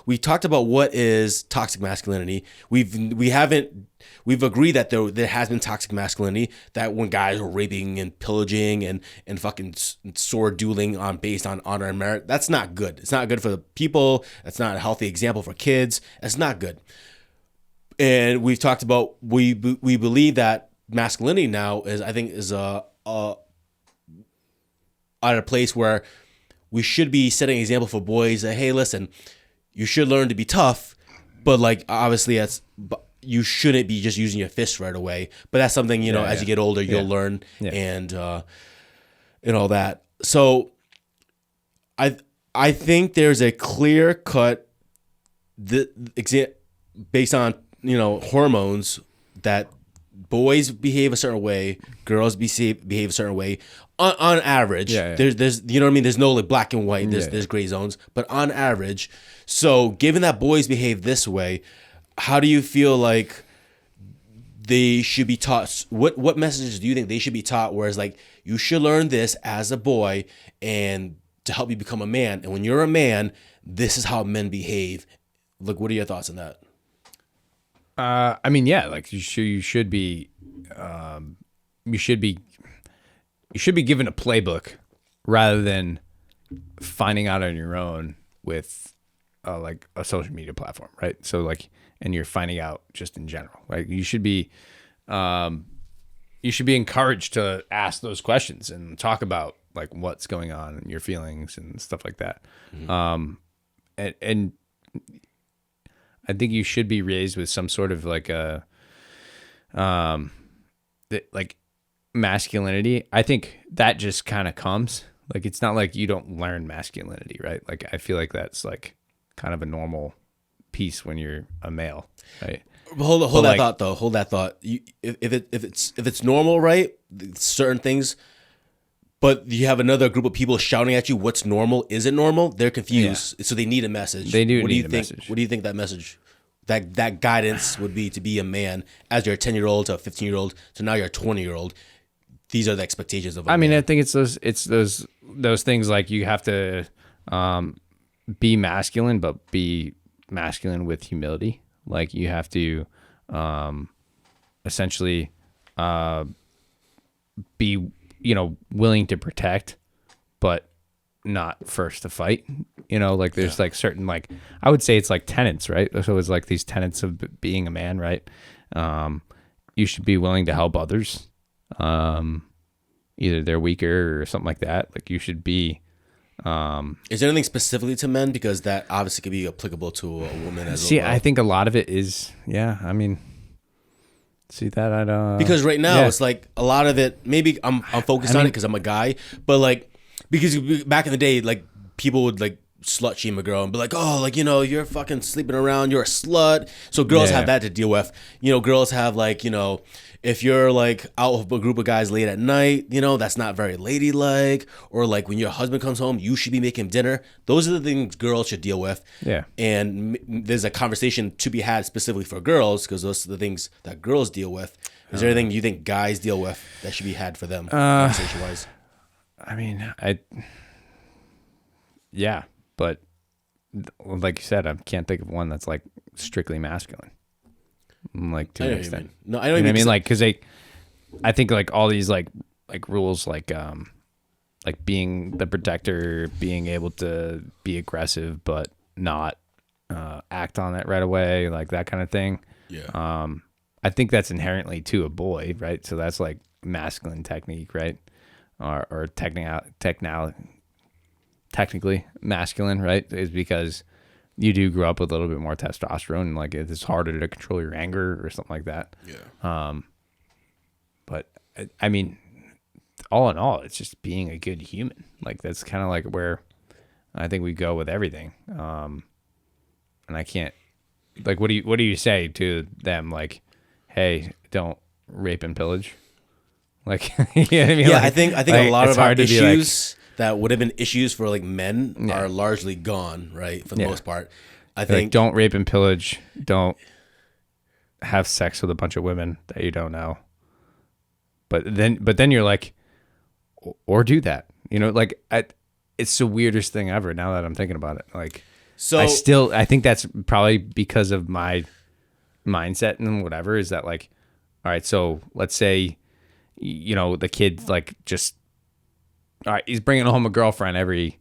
we talked about what is toxic masculinity. We've agreed that there has been toxic masculinity, that when guys are raping and pillaging and fucking sword dueling based on honor and merit, that's not good. It's not good for the people. That's not a healthy example for kids. That's not good. And we've talked about we believe that masculinity now is at a place where we should be setting an example for boys that, hey, listen, you should learn to be tough, but like obviously you shouldn't be just using your fists right away. But that's something, as you get older, you'll learn and all that. So I think there's a clear cut based on hormones that boys behave a certain way, girls behave a certain way. On average, there's you know what I mean. There's no like black and white. There's gray zones, but on average. So given that boys behave this way, how do you feel like they should be taught? What messages do you think they should be taught? Whereas like you should learn this as a boy and to help you become a man. And when you're a man, this is how men behave. Like, what are your thoughts on that? I mean, yeah, like you should be given a playbook rather than finding out on your own with like a social media platform, right? So like, and you're finding out just in general, right? You should be encouraged to ask those questions and talk about like what's going on and your feelings and stuff like that. Mm-hmm. And I think you should be raised with some sort of like like masculinity. I think that just kind of comes. Like, it's not like you don't learn masculinity, right? Like, I feel like that's like kind of a normal piece when you're a male, right? Hold that thought though. Hold that thought. If it's normal, right? Certain things, but you have another group of people shouting at you, "What's normal? Isn't normal?" They're confused, so they need a message. They do. What need do you a think? Message. What do you think that message, that guidance would be to be a man as you're a 10-year-old to a 15-year-old to now you're a 20-year-old? These are the expectations of a man. I think it's those things like you have to be masculine, but be masculine with humility. Like you have to essentially be willing to protect, but not first to fight. Like there's like certain, like I would say it's like tenets, right? So it's like these tenets of being a man, right? You should be willing to help others. Either they're weaker or something like that. Like you should be. Is there anything specifically to men? Because that obviously could be applicable to a woman as well. See, I think a lot of it is, see that I don't. Because right now it's like a lot of it. Maybe I'm focused on it because I'm a guy, but like because back in the day, like people would like slut shame a girl and be like, oh, like you're fucking sleeping around, you're a slut. So girls have that to deal with. Girls have like if you're like out with a group of guys late at night, that's not very ladylike. Or like when your husband comes home, you should be making dinner. Those are the things girls should deal with. Yeah. And there's a conversation to be had specifically for girls because those are the things that girls deal with. Is there anything you think guys deal with that should be had for them conversation-wise? Yeah, but like you said, I can't think of one that's like strictly masculine. Like to an extent. No, I don't even mean. Like, because I think like all these like rules, like being the protector, being able to be aggressive but not act on it right away, like that kind of thing. Yeah. I think that's inherently to a boy, right? So that's like masculine technique, right? Or technically masculine, right? Is because you do grow up with a little bit more testosterone and like it's harder to control your anger or something like that. Yeah. But I mean, all in all, it's just being a good human. Like that's kind of like where I think we go with everything. And I can't like, what do you say to them? Like, hey, don't rape and pillage. Like, you know what I mean? Yeah, like, I think like, a lot of our like, issues that would have been issues for like men are largely gone, right? For the most part. I think like, don't rape and pillage. Don't have sex with a bunch of women that you don't know. But then you're like, or do that. Like it's the weirdest thing ever now that I'm thinking about it. Like, So I think that's probably because of my mindset and whatever, is that like, all right, so let's say, the kid like just, all right, he's bringing home a girlfriend every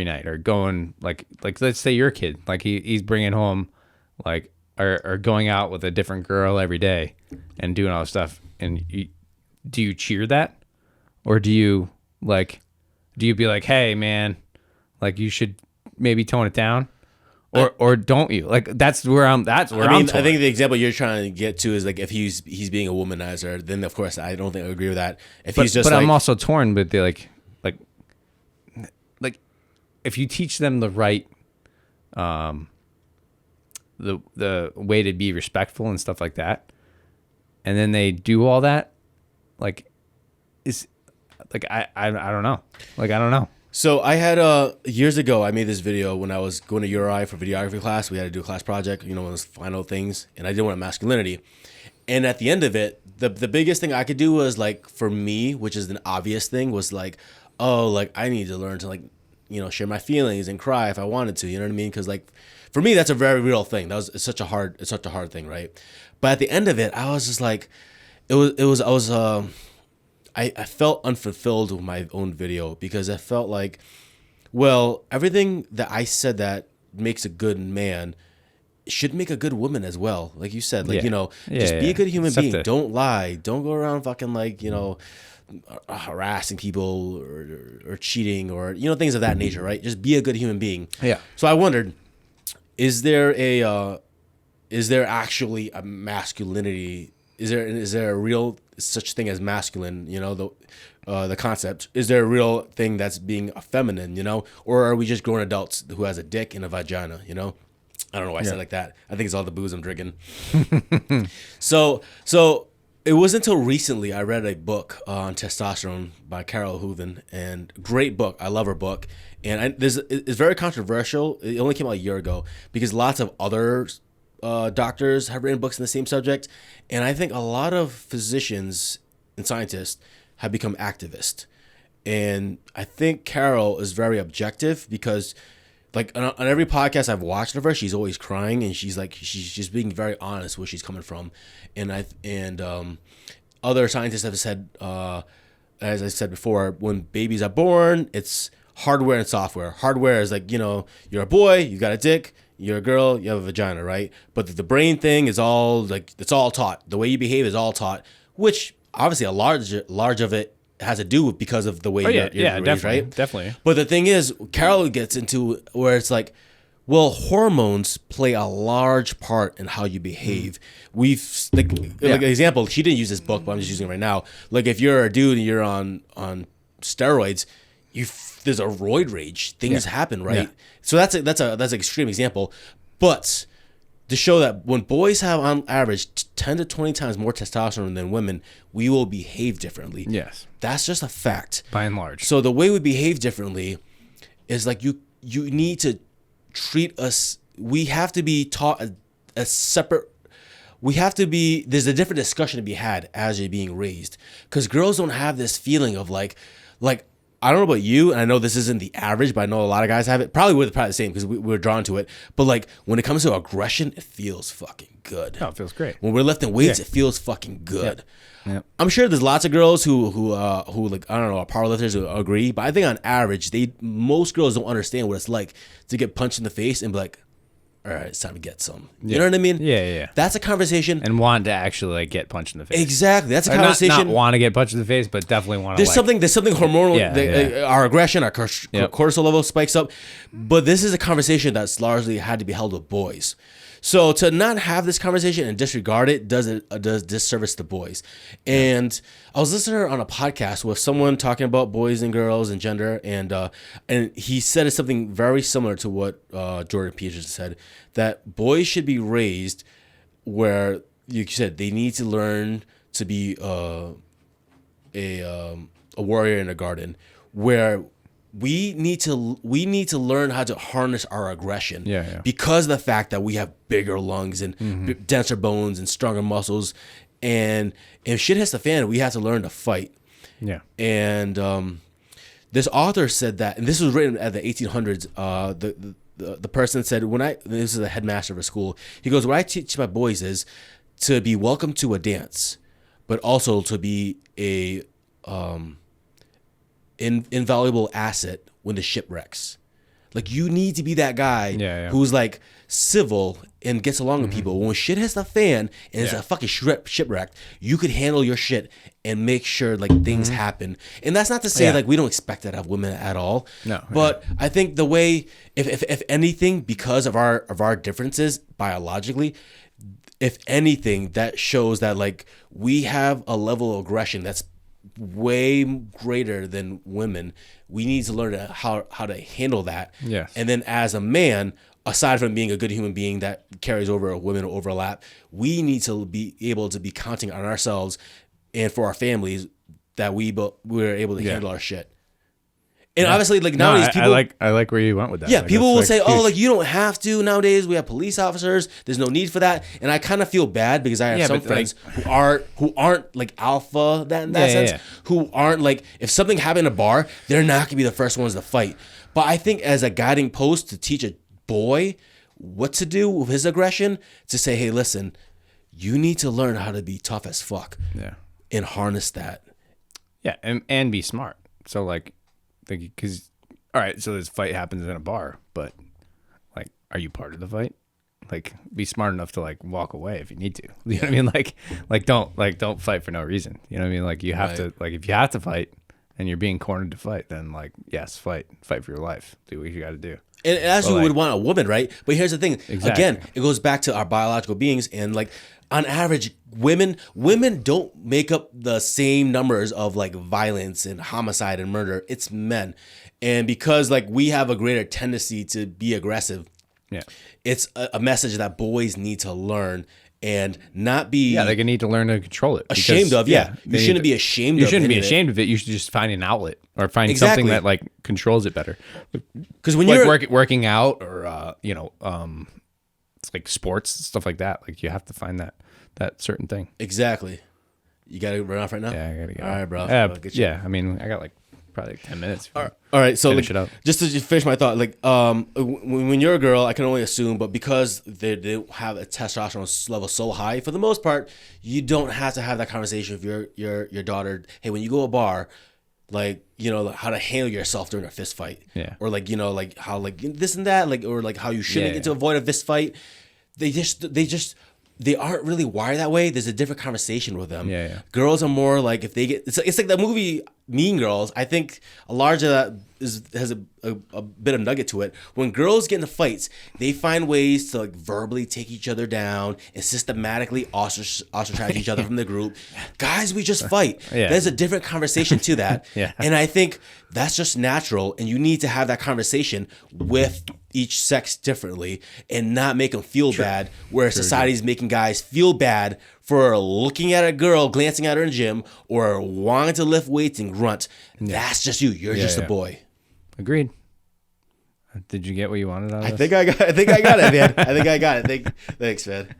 night, or going like let's say your kid, like he's bringing home like, or going out with a different girl every day and doing all this stuff. And do you cheer that? Or do you be like, hey man, like you should maybe tone it down? Or don't you? Like that's where I'm I torn. think the example you're trying to get to is like if he's being a womanizer, then of course I don't think I agree with that. But I'm also torn with the like if you teach them the right the way to be respectful and stuff like that, and then they do all that, like is like I don't know. Like I don't know. So I had years ago I made this video when I was going to URI for videography class. We had to do a class project, one of those final things, and I did one on masculinity. And at the end of it, the biggest thing I could do was like for me, which is an obvious thing, was like, oh, like I need to learn to like, share my feelings and cry if I wanted to. You know what I mean? Because like for me, that's a very real thing. It's such a hard thing, right? But at the end of it, I was just like, I felt unfulfilled with my own video because I felt like, well, everything that I said that makes a good man should make a good woman as well. Like you said, like, just be a good human being. Don't lie. Don't go around fucking like, harassing people or cheating or, things of that nature, right? Just be a good human being. Yeah. So I wondered, is there actually a masculinity? Is there a real such thing as masculine? The concept. Is there a real thing that's being feminine? Or are we just grown adults who has a dick and a vagina? I don't know why I said it like that. I think it's all the booze I'm drinking. So it wasn't until recently I read a book on testosterone by Carol Hooven, and great book. I love her book, and it's very controversial. It only came out a year ago because lots of other doctors have written books on the same subject, and I think a lot of physicians and scientists have become activists. And I think Carol is very objective because, like, on every podcast I've watched of her, she's always crying, and she's just being very honest where she's coming from. And other scientists have said, as I said before, when babies are born, it's hardware and software. Hardware is like, you're a boy, you got a dick. You're a girl, you have a vagina, right? But the brain thing is all like, it's all taught. The way you behave is all taught, which obviously a large of it has to do with because of the way you're raised, right? Definitely. But the thing is, Carol gets into where it's like, well, hormones play a large part in how you behave. Like an example, she didn't use this book, but I'm just using it right now. Like if you're a dude and you're on steroids, there's a roid rage. Things happen, right? Yeah. So that's an extreme example, but to show that when boys have on average 10 to 20 times more testosterone than women, we will behave differently. Yes, that's just a fact by and large. So the way we behave differently is like you need to treat us. We have to be taught a separate. We have to be. There's a different discussion to be had as you're being raised, because girls don't have this feeling of like. I don't know about you, and I know this isn't the average, but I know a lot of guys have it. Probably the same because we're drawn to it. But like when it comes to aggression, it feels fucking good. Oh, it feels great. When we're lifting weights, it feels fucking good. Yeah. I'm sure there's lots of girls who like, I don't know, are powerlifters who agree, but I think on average, most girls don't understand what it's like to get punched in the face and be like, all right, it's time to get some. You know what I mean? Yeah. That's a conversation. And want to actually like get punched in the face. Exactly. That's a conversation. Not want to get punched in the face, but definitely want to. There's something hormonal. Our aggression, our cortisol level spikes up. But this is a conversation that's largely had to be held with boys. So to not have this conversation and disregard it does disservice to boys. And I was listening on a podcast with someone talking about boys and girls and gender, and he said something very similar to what Jordan Peterson said, that boys should be raised where, you said, they need to learn to be a warrior in a garden, where we need to learn how to harness our aggression because of the fact that we have bigger lungs and denser bones and stronger muscles, and if shit hits the fan, we have to learn to fight. Yeah. And this author said that, and this was written at the 1800s. the person said, this is the headmaster of a school. He goes, what I teach my boys is to be welcome to a dance, but also to be a invaluable asset when the ship wrecks. Like, you need to be that guy who's like civil and gets along with people. When shit hits the fan and it's a fucking shipwreck, you could handle your shit and make sure like things happen. And that's not to say like we don't expect that of women at all. No. But I think the way, if anything, because of our differences biologically, if anything, that shows that like we have a level of aggression that's way greater than women. We need to learn how to handle that. Yes. And then as a man, aside from being a good human being that carries over women overlap, we need to be able to be counting on ourselves and for our families that we're able to handle our shit. And obviously, like nowadays, people I like where you went with that. Yeah, like, people will say, huge. "Oh, like you don't have to." Nowadays, we have police officers. There's no need for that, and I kind of feel bad because I have some friends who aren't like alpha in that sense, who aren't like if something happened in a bar, they're not gonna be the first ones to fight. But I think as a guiding post to teach a boy what to do with his aggression, to say, "Hey, listen, you need to learn how to be tough as fuck, and harness that." Yeah, and be smart. So like. Because, all right, so this fight happens in a bar, but like, are you part of the fight? Like, be smart enough to like walk away if you need to. You know what I mean? Like don't fight for no reason. You know what I mean? Like you have to if you have to fight and you're being cornered to fight, then like yes, fight for your life. Do what you got to do. And as you would want a woman, right? But here's the thing. Exactly. Again, it goes back to our biological beings, and like on average, women don't make up the same numbers of like violence and homicide and murder. It's men, and because like we have a greater tendency to be aggressive, it's a message that boys need to learn and not be they need to learn to control it. Ashamed of you shouldn't be ashamed. You shouldn't be ashamed of it. You should just find an outlet or find something that like controls it better. Because when like you're working out or it's like sports stuff like that. Like you have to find that certain thing. Exactly. You gotta run off right now. Yeah, I gotta go. All right, bro. I mean, I got like probably 10 minutes. All right. So like, just to finish my thought, like when you're a girl, I can only assume, but because they have a testosterone level so high, for the most part, you don't have to have that conversation with your daughter. Hey, when you go to a bar, like how to handle yourself during a fist fight, or like like how like this and that, like or like how you shouldn't get to avoid a fist fight. They aren't really wired that way. There's a different conversation with them. Girls are more like if they get it's like the movie Mean Girls. I think a large of that has a bit of nugget to it. When girls get into fights, they find ways to like verbally take each other down and systematically ostracize each other from the group. Guys, we just fight. There's a different conversation to that. And I think that's just natural, and you need to have that conversation with each sex differently and not make them feel bad, where society's making guys feel bad for looking at a girl, glancing at her in the gym, or wanting to lift weights and grunt. That's just you. You're just a boy. Agreed. Did you get what you wanted out of this? I think I got it, man. I think I got it. Thanks, man.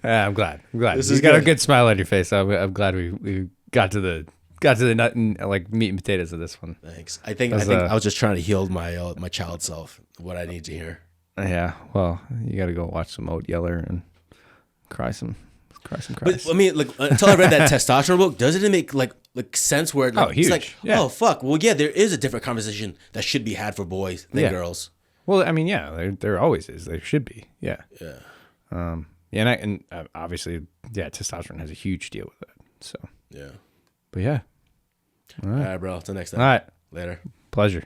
I'm glad. This You is got good. a good smile on your face. I'm glad we got to the nut and like meat and potatoes of this one. Thanks. I think I was just trying to heal my child self. What I need to hear. Yeah. Well, you got to go watch some Oat Yeller and cry some. But I mean, like until I read that testosterone book, doesn't it make like sense? Where like, huge. It's like, oh fuck. Well, yeah, there is a different conversation that should be had for boys than girls. Well, I mean, there always is. There should be. Yeah. And obviously, testosterone has a huge deal with that. So. Yeah. But yeah. All right, bro. Till next time. All right. Later. Pleasure.